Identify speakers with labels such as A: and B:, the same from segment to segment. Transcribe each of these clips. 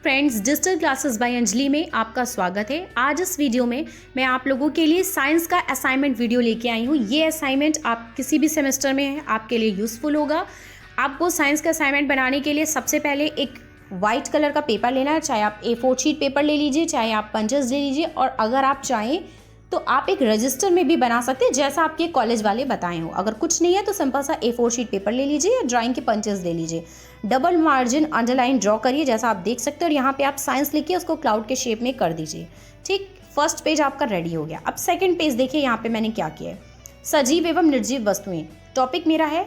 A: Friends, digital classes bye Anjali में आपका स्वागत है। आज इस वीडियो में मैं आप लोगों के लिए साइंस का असाइनमेंट वीडियो लेके आई हूँ। ये असाइनमेंट आप किसी भी सेमेस्टर में है आपके लिए यूज़फुल होगा। आपको साइंस का असाइनमेंट बनाने के लिए सबसे पहले एक वाइट कलर का पेपर लेना है। चाहे आप A4 शीट पेपर ले लीजिए, चाहे आप पंचेस ले लीजिए, और अगर आप चाहें तो आप एक रजिस्टर में भी बना सकते हैं जैसा आपके कॉलेज वाले बताए हो। अगर कुछ नहीं है तो सिंपल सा A4 शीट पेपर ले लीजिए या ड्राइंग के पंचेस ले लीजिए। डबल मार्जिन अंडरलाइन ड्रॉ करिए जैसा आप देख सकते हो, और यहाँ पे आप साइंस लिखिए, उसको क्लाउड के शेप में कर दीजिए। ठीक, फर्स्ट पेज आपका रेडी हो गया। अब सेकंड पेज देखिए, यहाँ पे मैंने क्या किया है। सजीव एवं निर्जीव वस्तुएं, टॉपिक मेरा है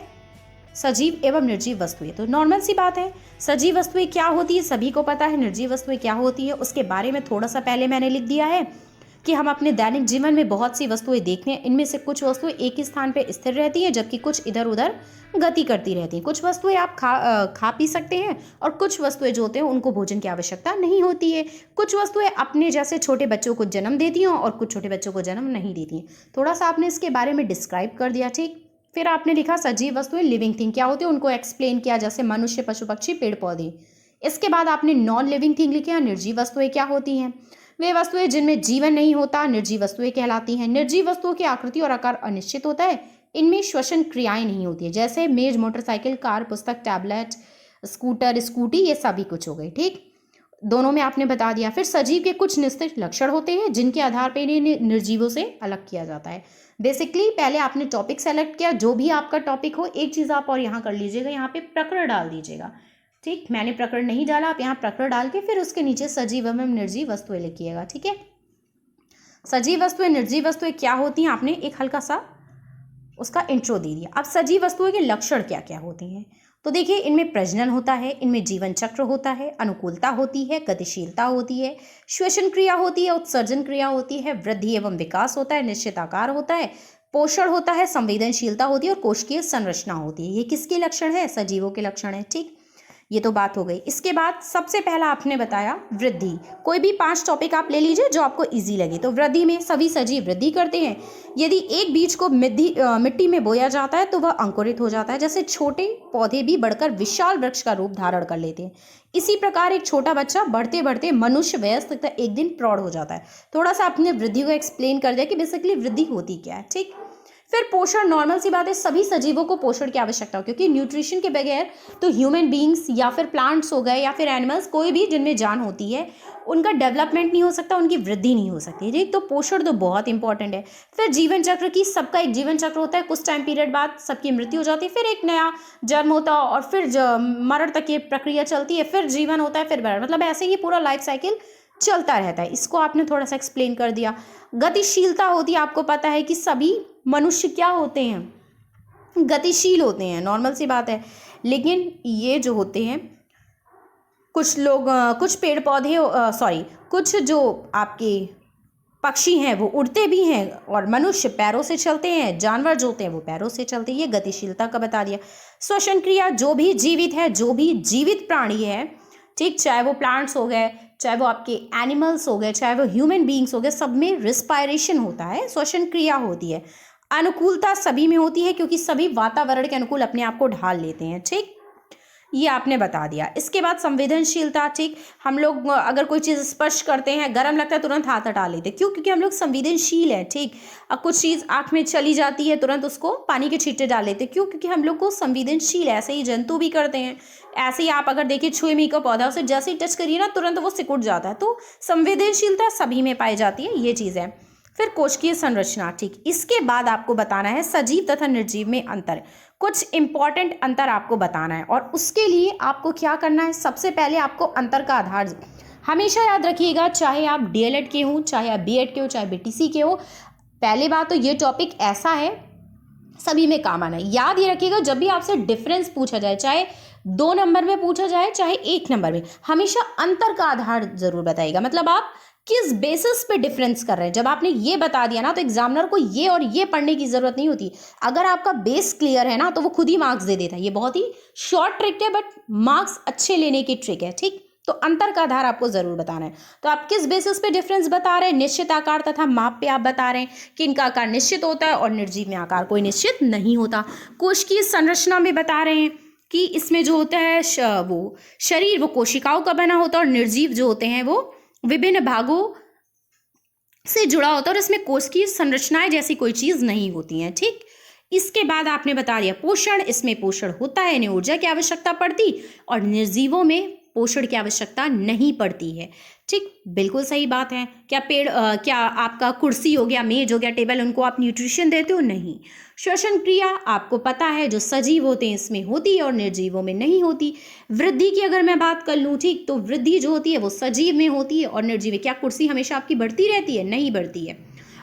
A: सजीव एवं निर्जीव वस्तुएं। तो नॉर्मल सी बात है, सजीव वस्तुएं क्या होती है सभी को पता है, निर्जीव वस्तुएं क्या होती है उसके बारे में थोड़ा सा पहले मैंने लिख दिया है कि हम अपने दैनिक जीवन में बहुत सी वस्तुएं देखते हैं। इनमें से कुछ वस्तुएं एक ही स्थान पर स्थिर रहती हैं, जबकि कुछ इधर उधर गति करती रहती हैं। कुछ वस्तुएं आप खा पी सकते हैं, और कुछ वस्तुएं जो होते हैं उनको भोजन की आवश्यकता नहीं होती है। कुछ वस्तुएं अपने जैसे छोटे बच्चों को जन्म देती हैं और कुछ छोटे बच्चों को जन्म नहीं देती हैं। थोड़ा सा आपने इसके बारे में डिस्क्राइब कर दिया। ठीक, फिर आपने लिखा सजीव वस्तुएं लिविंग थिंग क्या होती है, उनको एक्सप्लेन किया, जैसे मनुष्य, पशु पक्षी, पेड़ पौधे। इसके बाद आपने नॉन लिविंग थिंग लिखा, निर्जीव वस्तुएं क्या होती हैं। वे वस्तुएं जिनमें जीवन नहीं होता निर्जीव वस्तुएं कहलाती हैं। निर्जीव वस्तुओं की आकृति और आकार अनिश्चित होता है, इनमें श्वसन क्रियाएं नहीं होती है, जैसे मेज, मोटरसाइकिल, कार, पुस्तक, टैबलेट, स्कूटर, स्कूटी, ये सभी कुछ हो गई। ठीक, दोनों में आपने बता दिया। फिर सजीव के कुछ निश्चित लक्षण होते हैं जिनके आधार पर इन्हें निर्जीवों से अलग किया जाता है। बेसिकली पहले आपने टॉपिक सेलेक्ट किया, जो भी आपका टॉपिक हो। एक चीज़ आप और यहाँ कर लीजिएगा, यहाँ पे प्रकरण डाल दीजिएगा। ठीक, मैंने प्रकरण नहीं डाला, आप यहाँ प्रकरण डाल के फिर उसके नीचे सजीव एवं निर्जीव वस्तुएं लिखिएगा। ठीक है, सजीव वस्तुएं निर्जीव वस्तुएं क्या होती हैं आपने एक हल्का सा उसका इंट्रो दे दिया। अब सजीव वस्तुओं के लक्षण क्या क्या होते हैं, तो देखिए, इनमें प्रजनन होता है, इनमें जीवन चक्र होता है, अनुकूलता होती है, गतिशीलता होती है, श्वसन क्रिया होती है, उत्सर्जन क्रिया होती है, वृद्धि एवं विकास होता है, निश्चित आकार होता है, पोषण होता है, संवेदनशीलता होती है, और कोशिकीय संरचना होती है। ये किसके लक्षण है, सजीवों के लक्षण है। ठीक, ये तो बात हो गई। इसके बाद सबसे पहला आपने बताया वृद्धि। कोई भी 5 टॉपिक आप ले लीजिए जो आपको इजी लगे। तो वृद्धि में सभी सजीव वृद्धि करते हैं। यदि एक बीज को मिट्टी में बोया जाता है तो वह अंकुरित हो जाता है, जैसे छोटे पौधे भी बढ़कर विशाल वृक्ष का रूप धारण कर लेते हैं। इसी प्रकार एक छोटा बच्चा बढ़ते बढ़ते मनुष्य वयस्क तक एक दिन प्रौढ़ हो जाता है। थोड़ा सा आपने वृद्धि को एक्सप्लेन कर दिया कि बेसिकली वृद्धि होती क्या है। ठीक, फिर पोषण, नॉर्मल सी बात है, सभी सजीवों को पोषण की आवश्यकता हो, क्योंकि न्यूट्रिशन के बगैर तो ह्यूमन बीइंग्स या फिर प्लांट्स हो गए या फिर एनिमल्स, कोई भी जिनमें जान होती है, उनका डेवलपमेंट नहीं हो सकता, उनकी वृद्धि नहीं हो सकती। ठीक, तो पोषण तो बहुत इंपॉर्टेंट है। फिर जीवन चक्र की, सबका एक जीवन चक्र होता है, कुछ टाइम पीरियड बाद सबकी मृत्यु हो जाती है, फिर एक नया जन्म होता है, और फिर मरण तक ये प्रक्रिया चलती है, फिर जीवन होता है, फिर मरण, मतलब ऐसे ही पूरा लाइफ साइकिल चलता रहता है। इसको आपने थोड़ा सा एक्सप्लेन कर दिया। गतिशीलता होती है, आपको पता है कि सभी मनुष्य क्या होते हैं, गतिशील होते हैं, नॉर्मल सी बात है। लेकिन ये जो होते हैं, कुछ लोग, कुछ पेड़ पौधे, कुछ जो आपके पक्षी हैं वो उड़ते भी हैं, और मनुष्य पैरों से चलते हैं, जानवर जो होते हैं वो पैरों से चलते हैं। ये गतिशीलता का बता दिया। श्वसन क्रिया, जो भी जीवित है, जो भी जीवित प्राणी है, ठीक, चाहे वो प्लांट्स हो गए, चाहे वो आपके एनिमल्स हो गए, चाहे वो ह्यूमन बीइंग्स हो गए, सब में रिस्पायरेशन होता है, श्वसन क्रिया होती है। अनुकूलता सभी में होती है, क्योंकि सभी वातावरण के अनुकूल अपने आप को ढाल लेते हैं। ठीक, ये आपने बता दिया। इसके बाद संवेदनशीलता। ठीक, हम लोग अगर कोई चीज़ स्पर्श करते हैं, गर्म लगता है, तुरंत हाथ हटा लेते हैं। क्यों? क्योंकि हम लोग संवेदनशील हैं। ठीक, अब कुछ चीज़ आँख में चली जाती है, तुरंत उसको पानी के छींटे डाल लेते हैं। क्यों? क्योंकि हम लोग को संवेदनशील, ऐसे ही जंतु भी करते हैं। ऐसे ही आप अगर देखिए छुई मी का पौधा, उसे जैसे ही टच करिए ना, तुरंत वो सिकुड़ जाता है। तो संवेदनशीलता सभी में पाई जाती है, ये चीज़ है। फिर कोशिकीय संरचना। ठीक, इसके बाद आपको बताना है सजीव तथा निर्जीव में अंतर। कुछ इंपॉर्टेंट अंतर आपको बताना है, और उसके लिए आपको क्या करना है, सबसे पहले आपको अंतर का आधार हमेशा याद रखिएगा, चाहे आप DLED के हों, चाहे आप B.Ed के हो, चाहे BTC के हो। पहली बात तो ये टॉपिक ऐसा है, सभी में काम आना है। याद ये रखिएगा, जब भी आपसे डिफरेंस पूछा जाए, चाहे 2 नंबर में पूछा जाए, चाहे 1 नंबर में, हमेशा अंतर का आधार जरूर बताइएगा। मतलब आप किस बेसिस पे डिफरेंस कर रहे हैं। जब आपने ये बता दिया ना, तो एग्जामिनर को ये और ये पढ़ने की जरूरत नहीं होती। अगर आपका बेस क्लियर है ना, तो वो खुद ही मार्क्स दे देता है। ये बहुत ही शॉर्ट ट्रिक है, बट मार्क्स अच्छे लेने की ट्रिक है। ठीक, तो अंतर का आधार आपको जरूर बताना है। तो आप किस बेसिस पे डिफरेंस बता रहे हैं, निश्चित आकार तथा माप पे आप बता रहे हैं कि इनका आकार निश्चित होता है और निर्जीव में आकार कोई निश्चित नहीं होता। कोशिकीय संरचना में बता रहे हैं, कि इसमें जो होता है वो शरीर वो कोशिकाओं का बना होता है, और निर्जीव जो होते हैं वो विभिन्न भागों से जुड़ा होता है, और इसमें कोश की संरचनाएं जैसी कोई चीज़ नहीं होती हैं। ठीक, इसके बाद आपने बता दिया पोषण, इसमें पोषण होता है, इन्हें ऊर्जा की आवश्यकता पड़ती, और निर्जीवों में पोषण की आवश्यकता नहीं पड़ती है। ठीक, बिल्कुल सही बात है। क्या क्या आपका कुर्सी हो गया, मेज हो गया, टेबल, उनको आप न्यूट्रिशन देते हो? नहीं। श्वसन क्रिया आपको पता है जो सजीव होते हैं इसमें होती है और निर्जीवों में नहीं होती। वृद्धि की अगर मैं बात कर लूँ, ठीक, तो वृद्धि जो होती है वो सजीव में होती है और निर्जीव में। क्या कुर्सी हमेशा आपकी बढ़ती रहती है? नहीं बढ़ती है।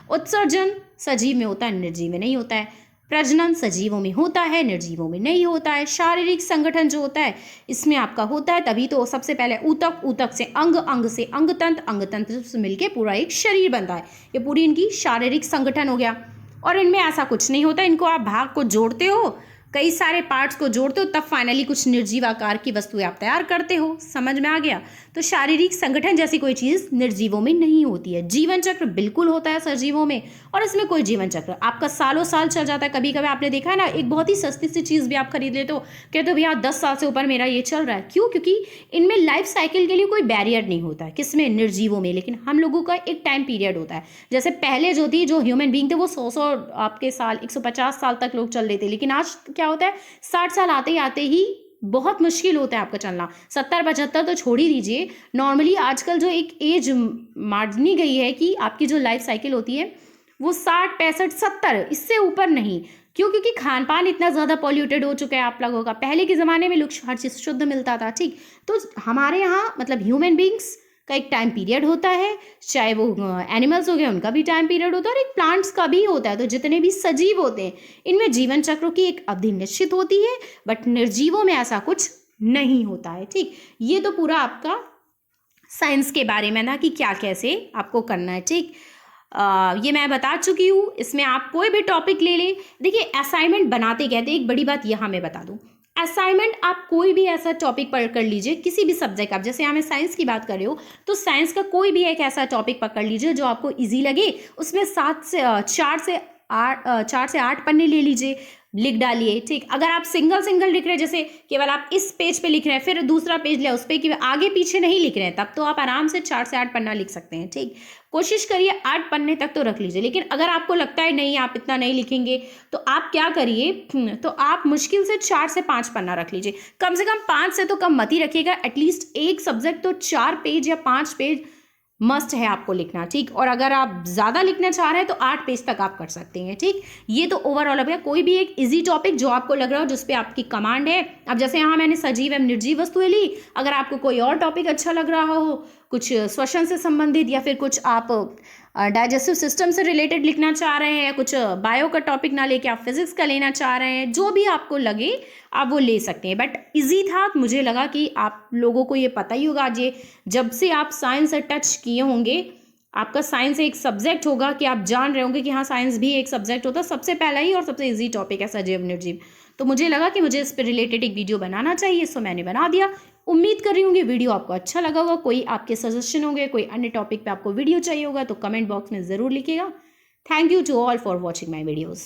A: उत्सर्जन सजीव में होता है, निर्जीव में नहीं होता है। प्रजनन सजीवों में होता है, निर्जीवों में नहीं होता है। शारीरिक संगठन जो होता है इसमें आपका होता है, तभी तो सबसे पहले ऊतक, ऊतक से अंग, अंग से अंगतंत्र, अंगतंत्र से मिलके पूरा एक शरीर बनता है। ये पूरी इनकी शारीरिक संगठन हो गया। और इनमें ऐसा कुछ नहीं होता, इनको आप भाग को जोड़ते हो, कई सारे पार्ट्स को जोड़ते हो, तब फाइनली कुछ निर्जीव आकार की वस्तुएं आप तैयार करते हो। समझ में आ गया? तो शारीरिक संगठन जैसी कोई चीज़ निर्जीवों में नहीं होती है। जीवन चक्र बिल्कुल होता है सजीवों में, और इसमें कोई जीवन चक्र आपका सालों साल चल जाता है। कभी कभी आपने देखा है ना, एक बहुत ही सस्ती सी चीज़ भी आप खरीद लेते हो, कहते हो भैया 10 साल से ऊपर मेरा ये चल रहा है। क्यों? क्योंकि इनमें लाइफ साइकिल के लिए कोई बैरियर नहीं होता है। किसमें? निर्जीवों में। लेकिन हम लोगों का एक टाइम पीरियड होता है। जैसे पहले जो ह्यूमन बींग थे वो 100 आपके साल, 150 साल तक लोग चल रहे थे, लेकिन आज क्या होता है, 60 साल आते आते ही बहुत मुश्किल होता है आपका चलना। 70-75 तो छोड़ ही दीजिए, नॉर्मली आजकल जो एक एज मानी गई है कि आपकी जो लाइफ साइकिल होती है वो 60, 65, 70, इससे ऊपर नहीं। क्यों? क्योंकि खान पान इतना ज़्यादा पॉल्यूटेड हो चुका है आप लोगों का। पहले के ज़माने में लोग हर चीज़ शुद्ध मिलता था। ठीक, तो हमारे यहाँ मतलब ह्यूमन बींग्स का एक टाइम पीरियड होता है, चाहे वो एनिमल्स हो गए उनका भी टाइम पीरियड होता है, और एक प्लांट्स का भी होता है। तो जितने भी सजीव होते हैं इनमें जीवन चक्रों की एक अवधि निश्चित होती है, बट निर्जीवों में ऐसा कुछ नहीं होता है। ठीक, ये तो पूरा आपका साइंस के बारे में ना, कि क्या कैसे आपको करना है। ठीक, ये मैं बता चुकी हूँ। इसमें आप कोई भी टॉपिक ले लें। देखिए, असाइनमेंट बनाते कहते एक बड़ी बात यहाँ मैं बता दूँ, असाइनमेंट आप कोई भी ऐसा टॉपिक पढ़ कर लीजिए, किसी भी सब्जेक्ट आप, जैसे यहाँ मैं साइंस की बात कर रही हूँ, तो साइंस का कोई भी एक ऐसा टॉपिक पकड़ लीजिए जो आपको इजी लगे। उसमें 4 से 8 पन्ने ले लीजिए, लिख डालिए। ठीक, अगर आप सिंगल लिख रहे हैं, जैसे केवल आप इस पेज पे लिख रहे हैं, फिर दूसरा पेज लिया उस पे, कि आगे पीछे नहीं लिख रहे हैं, तब तो आप आराम से 4 से 8 पन्ना लिख सकते हैं। ठीक, कोशिश करिए 8 पन्ने तक तो रख लीजिए। लेकिन अगर आपको लगता है नहीं आप इतना नहीं लिखेंगे, तो आप क्या करिए, तो आप मुश्किल से 4 से 5 पन्ना रख लीजिए। कम से कम 5 से तो कम मत ही रखिएगा। एटलीस्ट एक सब्जेक्ट तो 4 पेज या 5 पेज मस्ट है आपको लिखना। ठीक, और अगर आप ज़्यादा लिखना चाह रहे हैं तो 8 पेज तक आप कर सकते हैं। ठीक, ये तो ओवरऑल हो गया। कोई भी एक इजी टॉपिक जो आपको लग रहा हो, जिस पे आपकी कमांड है। अब जैसे यहाँ मैंने सजीव एवं निर्जीव वस्तुएं ली, अगर आपको कोई और टॉपिक अच्छा लग रहा हो, कुछ श्वसन से संबंधित, या फिर कुछ आप डाइजेस्टिव सिस्टम से रिलेटेड लिखना चाह रहे हैं, कुछ बायो का टॉपिक ना लेके आप फिजिक्स का लेना चाह रहे हैं, जो भी आपको लगे आप वो ले सकते हैं। बट इजी था, मुझे लगा कि आप लोगों को ये पता ही होगा। आज ये जब से आप साइंस से टच किए होंगे, आपका साइंस एक सब्जेक्ट होगा कि आप जान रहे होंगे कि हाँ साइंस भी एक सब्जेक्ट होता है। सबसे पहला ही और सबसे इजी टॉपिक है सजीव निर्जीव। तो मुझे लगा कि मुझे इस पर रिलेटेड एक वीडियो बनाना चाहिए, सो मैंने बना दिया। उम्मीद कर रही हूँ वीडियो आपको अच्छा लगा होगा। कोई आपके सजेशन होंगे, कोई अन्य टॉपिक पे आपको वीडियो चाहिए होगा, तो कमेंट बॉक्स में ज़रूर लिखिएगा। Thank you to all for watching my videos.